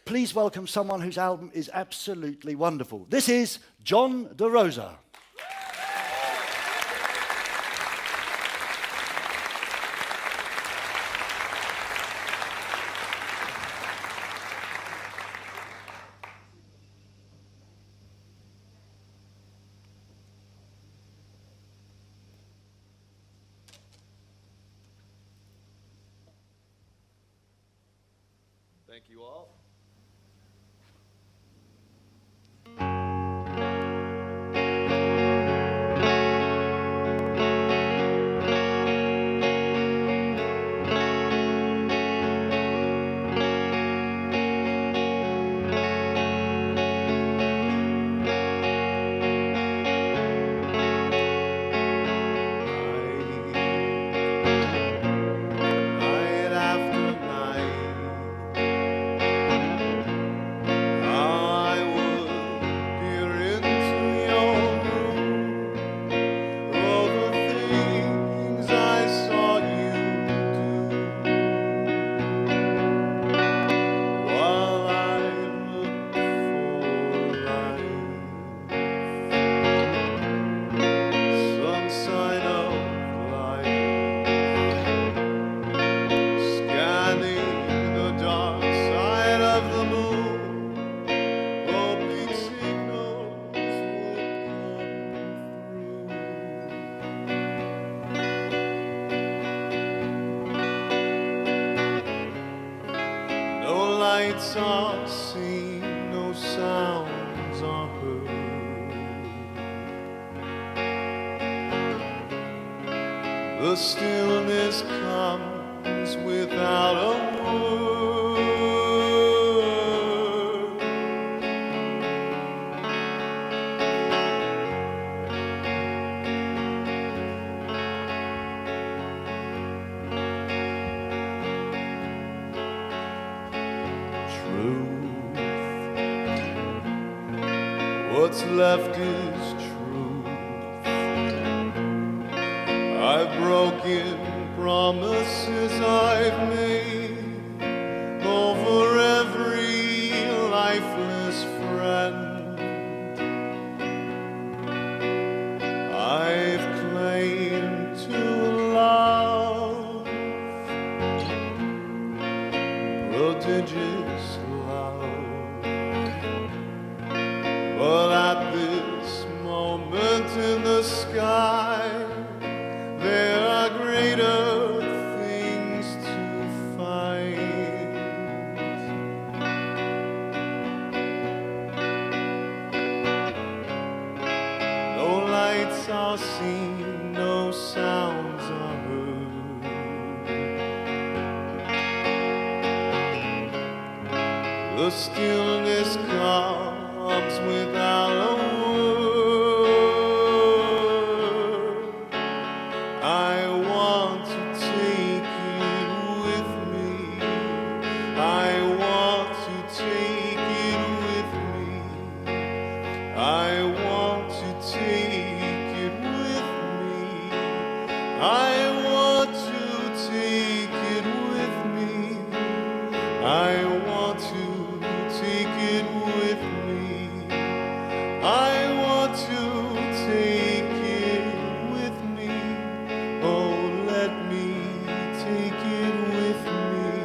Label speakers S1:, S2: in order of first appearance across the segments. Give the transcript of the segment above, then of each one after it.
S1: please welcome someone whose album is absolutely wonderful. This is John DeRosa.
S2: Thank you all. Lights are seen, no sounds are heard. The stillness comes without a word. What's left is truth. I've broken promises I've made over every lifeless friend. I've claimed to love, prodigious love. But at this moment in the sky, there are greater things to find. No lights are seen, no sounds are heard. The stillness comes without a word. I want to take it with me. I want to take it with me. I want to take it with me. I want to take it with me. I want to take it with me. I want to take it with me. Oh, let me take it with me.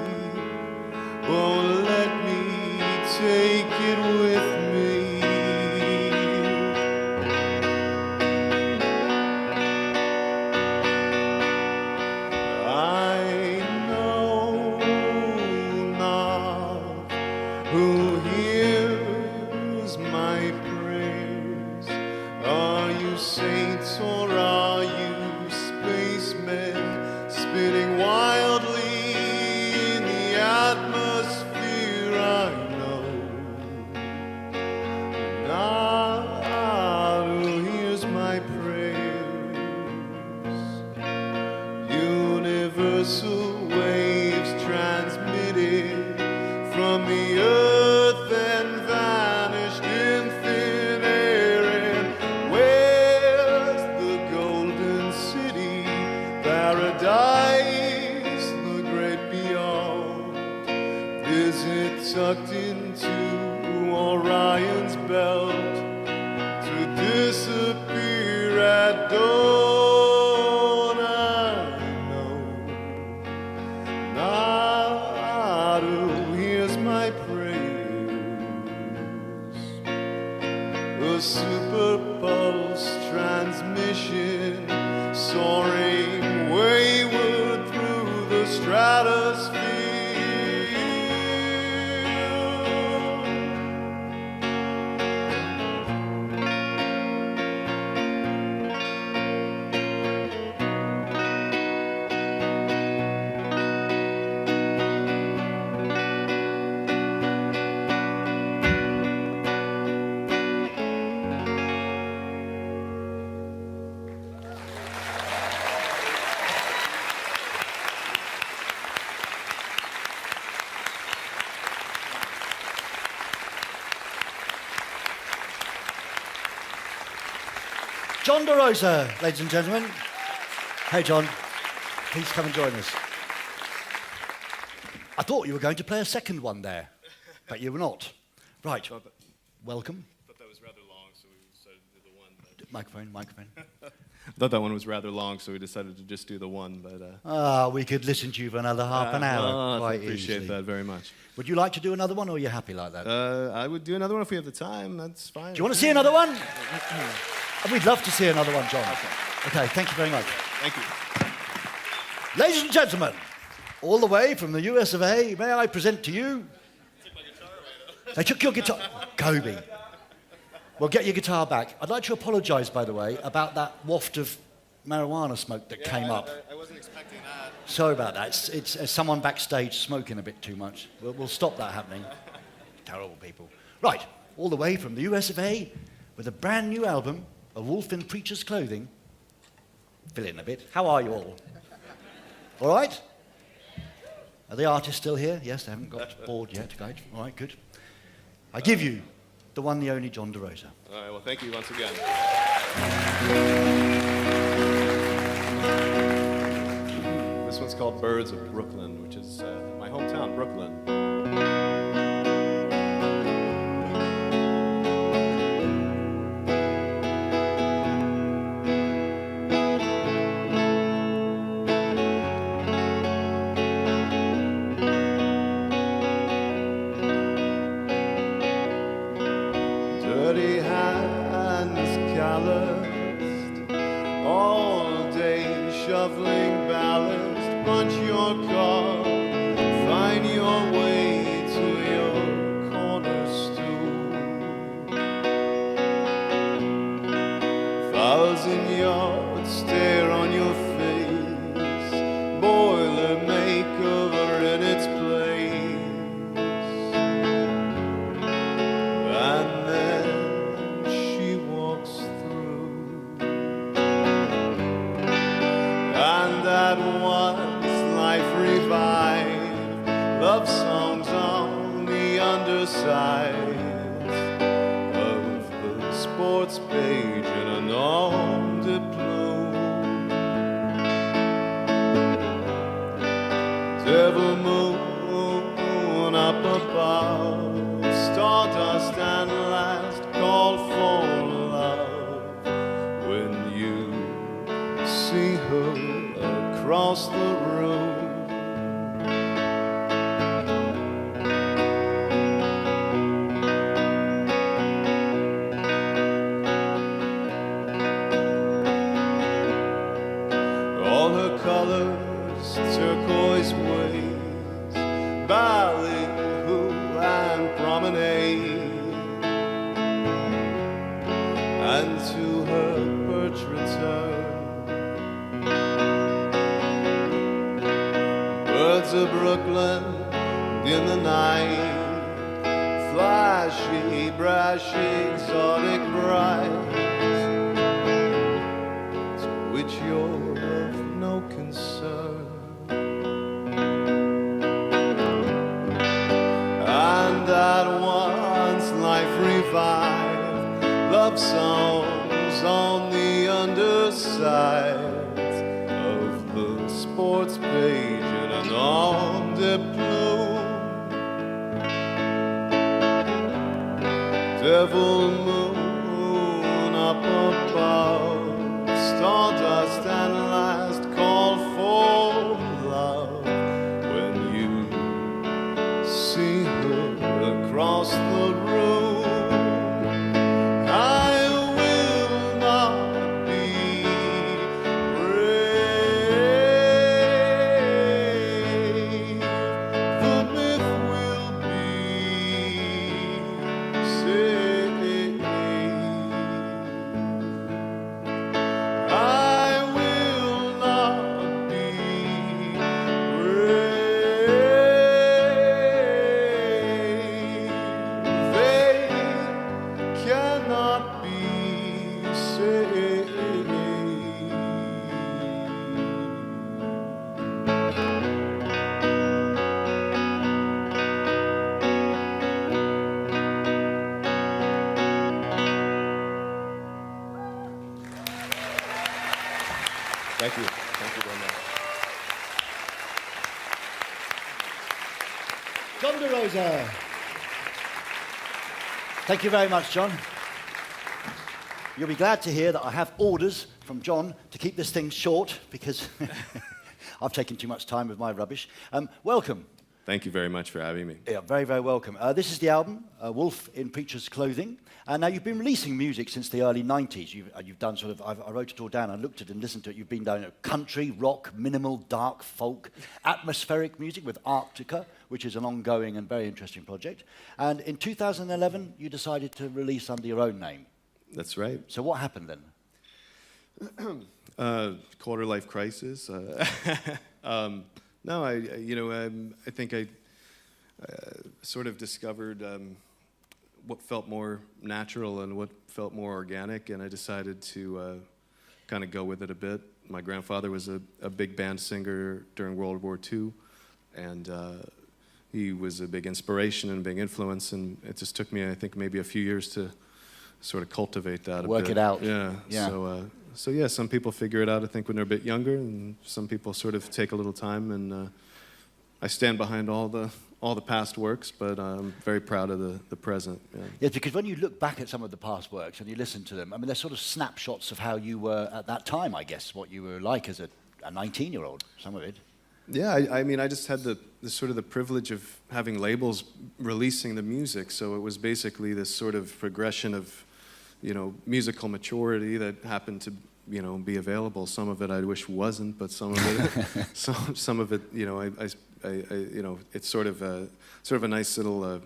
S2: Oh, let me take it with me. I know not who hears my prayers. Are you saints or are you spacemen spinning wildly in the atmosphere? I know into Orion's belt to disappear at dawn. I know not who hears my prayers. A super pulse transmission soaring wayward through the stratosphere.
S1: John DeRosa, ladies and gentlemen. Hey, John. Please come and join us. I thought you were going to play a second one there, but you were not. Right. Welcome.
S2: I thought that was rather long, so we decided to do the one.
S1: Microphone.
S2: I thought that one was rather long, so we decided to just do the one. But
S1: we could listen to you for another half an hour. Quite
S2: I appreciate
S1: easily.
S2: that very much.
S1: Would you like to do another one, or are you happy like that?
S2: I would do another one if we have the time. That's fine.
S1: Do you want to see another one? We'd love to see another one, John. Okay, thank you very much.
S2: Thank you.
S1: Ladies and gentlemen, all the way from the US of A, may I present to you...
S2: Took my guitar away,
S1: They took your guitar... Kobe. Well, get your guitar back. I'd like to apologise, by the way, about that waft of marijuana smoke that came up.
S2: I wasn't expecting that.
S1: Sorry about that. It's someone backstage smoking a bit too much. We'll stop that happening. Terrible people. Right, all the way from the US of A, with a brand new album, A Wolf in Preacher's Clothing. Fill in a bit. How are you all? All right? Are the artists still here? Yes, they haven't got bored yet. Great. All right, good. I give you the one, the only John DeRosa.
S2: All right, well, thank you once again. This one's called Birds of Brooklyn, which is my hometown, Brooklyn. Dirty hands calloused, all day shoveling ballast. Punch your car, find your way to your corner stool. 1,000 yards stare on your face, boiler makeover in its place. And then she walks through, and at once life revived. Love songs on the underside of the sports page in an homme de plume. Devil moon up above, stardust and last call for love. When you see her across the room, all her colors, turquoise waves, ballyhoo and promenade. And to her perch return, birds of Brooklyn in the night, flashy, brashy, exotic bright, to which you're of no concern. And at once life revived, love songs on the underside of the sports page in an homme de plume. devil moon up above, stardust and last call for love. When you see her across the room, I will not be brave. The myth will be saved. I will not be brave. They cannot be saved. Thank you. Thank you very much.
S1: John DeRosa. Thank you very much, John. You'll be glad to hear that I have orders from John to keep this thing short because I've taken too much time with my rubbish. Welcome.
S2: Thank you very much for having me.
S1: Yeah, very, very welcome. This is the album, Wolf in Preacher's Clothing. Now, you've been releasing music since the early 90s. You've done sort of, I wrote it all down, I looked at it and listened to it. You've been doing country, rock, minimal, dark, folk, atmospheric music with Arctica, which is an ongoing and very interesting project. And in 2011, you decided to release under your own name.
S2: That's right.
S1: So what happened then?
S2: Quarter life crisis. No, I think I sort of discovered what felt more natural and what felt more organic, and I decided to kind of go with it a bit. My grandfather was a big band singer during World War II, and he was a big inspiration and a big influence, and it just took me, I think, maybe a few years to sort of cultivate that a bit.
S1: Work it out.
S2: Yeah. So yeah, some people figure it out, I think, when they're a bit younger, and some people sort of take a little time, and I stand behind all the past works, but I'm very proud of the present. Yeah.
S1: Yes, because when you look back at some of the past works and you listen to them, I mean, they're sort of snapshots of how you were at that time, I guess, what you were like as a 19-year-old, some of it.
S2: Yeah, I mean, I just had the sort of the privilege of having labels releasing the music, so it was basically this sort of progression of, musical maturity that happened to, be available. Some of it I wish wasn't, but some of it, some of it, it's sort of a nice little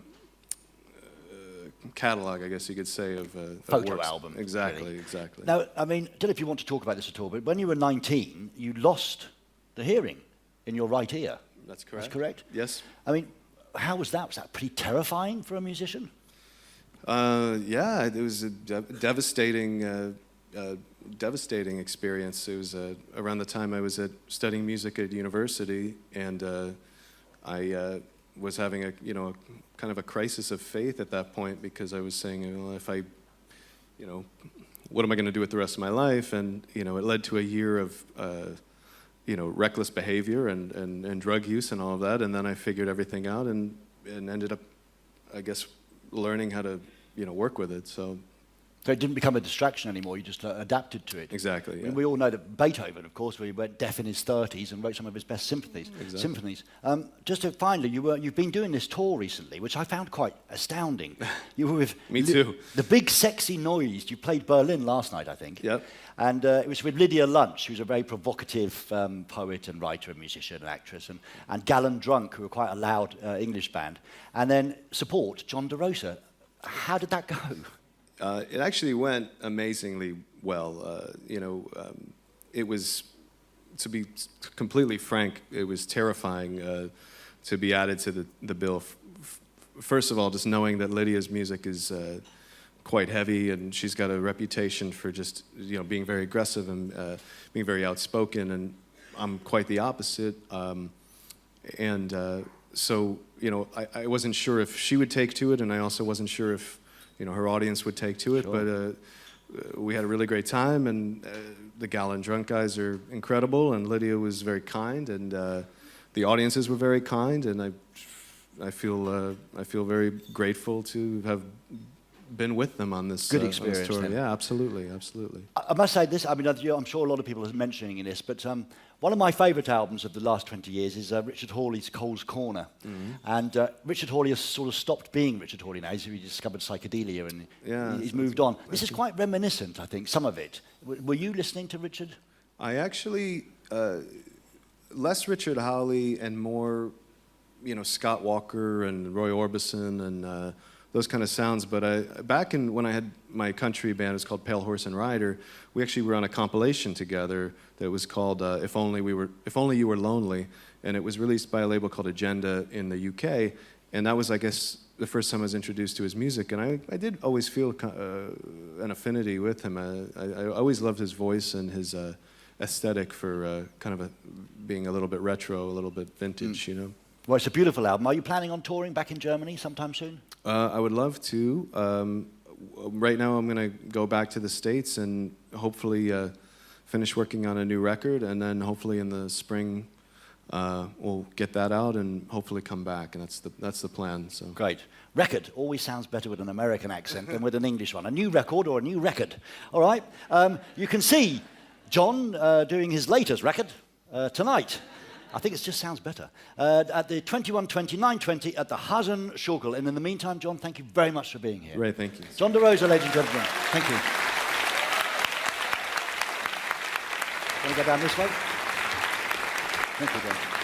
S2: catalog, I guess you could say, of
S1: photo
S2: works.
S1: album.
S2: Exactly,
S1: really.
S2: exactly.
S1: Now, I mean, I don't know if you want to talk about this at all, but when you were 19, you lost the hearing in your right ear.
S2: That's correct.
S1: That's correct?
S2: Yes.
S1: I mean, how was that? Was that pretty terrifying for a musician?
S2: Yeah, it was a devastating experience. It was around the time I was studying music at university, and I was having a kind of a crisis of faith at that point, because I was saying, well, if I, what am I going to do with the rest of my life? And it led to a year of reckless behavior and drug use and all of that, and then I figured everything out and ended up, I guess, learning how to work with it. So
S1: it didn't become a distraction anymore, you just adapted to it.
S2: Exactly, yeah.
S1: I mean, we all know that Beethoven, of course, he went deaf in his 30s and wrote some of his best symphonies.
S2: Exactly.
S1: Just to finally, you've been doing this tour recently, which I found quite astounding. You were with
S2: Me too.
S1: The Big Sexy Noise. You played Berlin last night, I think.
S2: Yep.
S1: And it was with Lydia Lunch, who's a very provocative poet and writer and musician and actress, and Gallon Drunk, who were quite a loud English band. And then support, John DeRosa. How did that go?
S2: It actually went amazingly well. It was, to be completely frank, it was terrifying to be added to the bill. First of all, just knowing that Lydia's music is quite heavy, and she's got a reputation for just being very aggressive and being very outspoken, and I'm quite the opposite. So I wasn't sure if she would take to it, and I also wasn't sure if her audience would take to it. Sure. But we had a really great time, and the Gallon Drunk guys are incredible, and Lydia was very kind, and the audiences were very kind, and I feel very grateful to have been with them on this
S1: Good
S2: on this
S1: experience
S2: tour.
S1: then.
S2: Yeah, absolutely, absolutely.
S1: I must say this, I mean, I'm sure a lot of people are mentioning this, but one of my favourite albums of the last 20 years is Richard Hawley's Cole's Corner. And Richard Hawley has sort of stopped being Richard Hawley now. He's discovered psychedelia and he's moved on. This is quite reminiscent, I think, some of it. Were you listening to Richard?
S2: I actually, less Richard Hawley and more, Scott Walker and Roy Orbison and those kind of sounds. But back when I had my country band, it was called Pale Horse and Rider. We actually were on a compilation together that was called If Only You Were Lonely, and it was released by a label called Agenda in the UK. And that was, I guess, the first time I was introduced to his music. And I did always feel an affinity with him. I always loved his voice and his aesthetic for kind of being a little bit retro, a little bit vintage,
S1: Well, it's a beautiful album. Are you planning on touring back in Germany sometime soon?
S2: I would love to. Right now, I'm going to go back to the States and hopefully finish working on a new record, and then hopefully in the spring we'll get that out and hopefully come back, and that's the plan. So
S1: great. Record always sounds better with an American accent than with an English one. A new record or a new record. All right. You can see John doing his latest record tonight. I think it just sounds better. At the 21-29-20 at the Hasen Schaukel. And in the meantime, John, thank you very much for being here.
S2: Ray, thank you.
S1: John DeRosa, ladies and gentlemen. Thank you. Want to go down this way? Thank you, John.